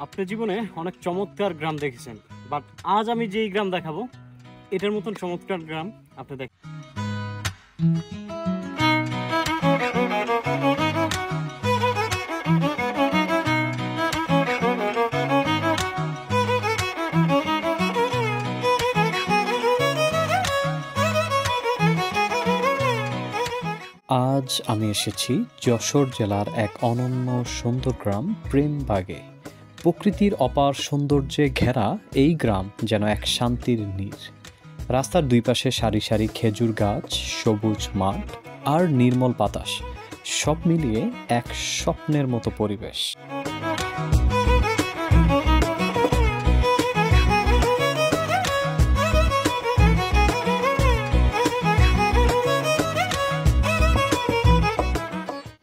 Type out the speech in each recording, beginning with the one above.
আপনি জীবনে অনেক চমৎকার গ্রাম দেখেছেন, বাট আজ আমি যেই গ্রাম দেখাবো এটার মতন চমৎকার গ্রাম আপনি দেখ। আজ আমি এসেছি যশোর জেলার এক অনন্য সুন্দর গ্রাম প্রেমবাগে। প্রকৃতির অপার সৌন্দর্যে ঘেরা এই গ্রাম যেন এক শান্তির নীড়। রাস্তার দুই পাশে সারি সারি খেজুর গাছ, সবুজ মাঠ আর নির্মল বাতাস, সব মিলিয়ে এক স্বপ্নের মতো পরিবেশ।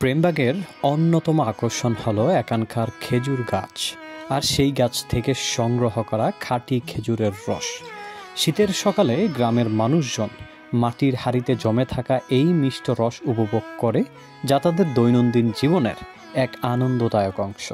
প্রেমবাগের অন্যতম আকর্ষণ হলো এখানকার খেজুর গাছ আর সেই গাছ থেকে সংগ্রহ করা খাঁটি খেজুরের রস। শীতের সকালে গ্রামের মানুষজন মাটির হাঁড়িতে জমে থাকা এই মিষ্ট রস উপভোগ করে, যা তাদের দৈনন্দিন জীবনের এক আনন্দদায়ক অংশ।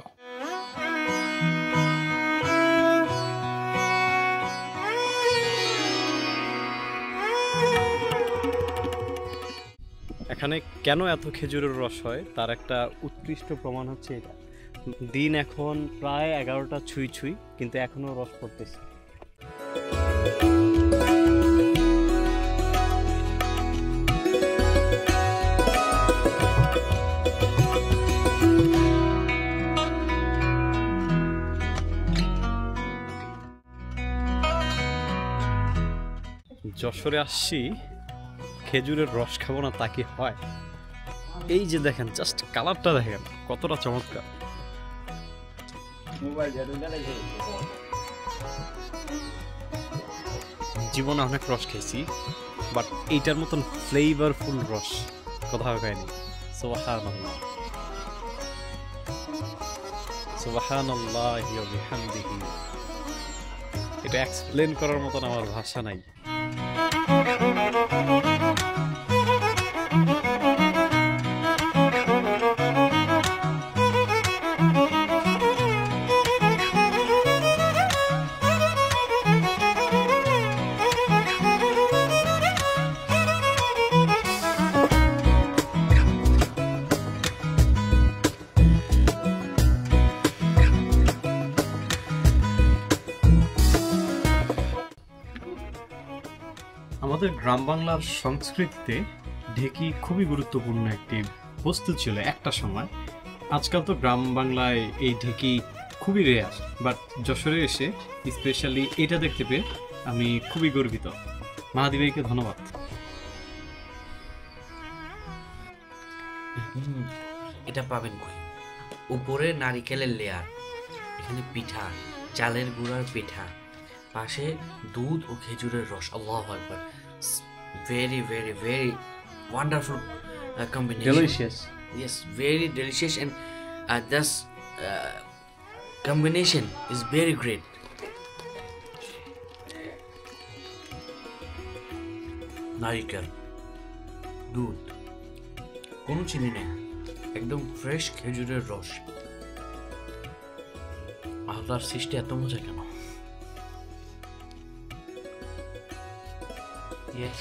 এখানে কেন এত খেজুরের রস হয় তার একটা উৎকৃষ্ট প্রমাণ হচ্ছে এটা। দিন এখন প্রায় 11টা ছুঁই ছুঁই, কিন্তু এখনো রস পড়তেছে। যশোরে আসছি, খেজুরের রস খাবো না তা কি হয়? এই যে দেখেন, জাস্ট কালারটা দেখেন কতটা চমৎকার। জীবনে অনেক রস খেয়েছি, বাট এইটার মতন ফ্লেভারফুল রস কোথাও খাইনি। সুবহানাল্লাহ, সুবহানাল্লাহি ওয়া বিহামদিহি। এটা এক্সপ্লেন করার মতন আমার ভাষা নাই। আমাদের গ্রাম বাংলার সংস্কৃতিতে ঢেকি খুবই গুরুত্বপূর্ণ একটি বস্তু ছিল একটা সময়। আজকাল তো গ্রাম বাংলায় এই ঢেকি খুবই রেয়ার, বাট যশোরে এসে স্পেশালি এটা দেখতে পেয়ে আমি খুবই গর্বিত। মাহাদি ভাইকে ধন্যবাদ। এটা পাবেন কই? উপরে নারিকেলের লেয়ার, এখানে পিঠা, চালের গুঁড়ার পিঠা, পাশে দুধ ও খেজুরের রস। আল্লাহু আকবার, very very very wonderful combination. Delicious. Yes, very delicious, and this combination is very great. নারিকেল, দুধ, কোনো চিনি নেই, একদম ফ্রেশ খেজুরের রস। আল্লাহর সৃষ্টি এত মজা কেন? Yes.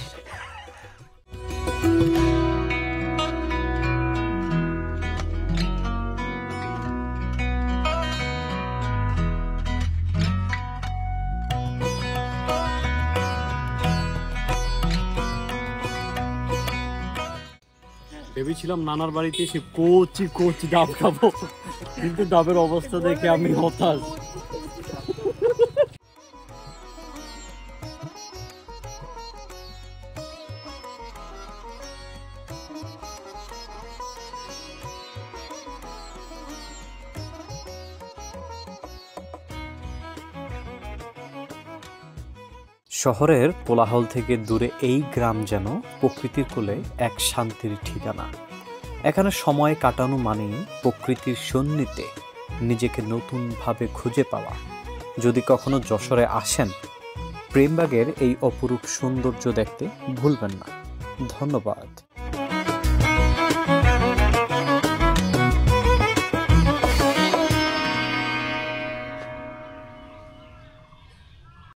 ভেবেছিলাম নানার বাড়িতে এসে কচি কচি ডাব খাবো, কিন্তু ডাবের অবস্থা দেখে আমি হতাশ। শহরের কোলাহল থেকে দূরে এই গ্রাম যেন প্রকৃতির কোলে এক শান্তির ঠিকানা। এখানে সময় কাটানো মানেই প্রকৃতির সন্নিধ্যে নিজেকে নতুনভাবে খুঁজে পাওয়া। যদি কখনো যশোরে আসেন, প্রেমবাগের এই অপরূপ সৌন্দর্য দেখতে ভুলবেন না। ধন্যবাদ।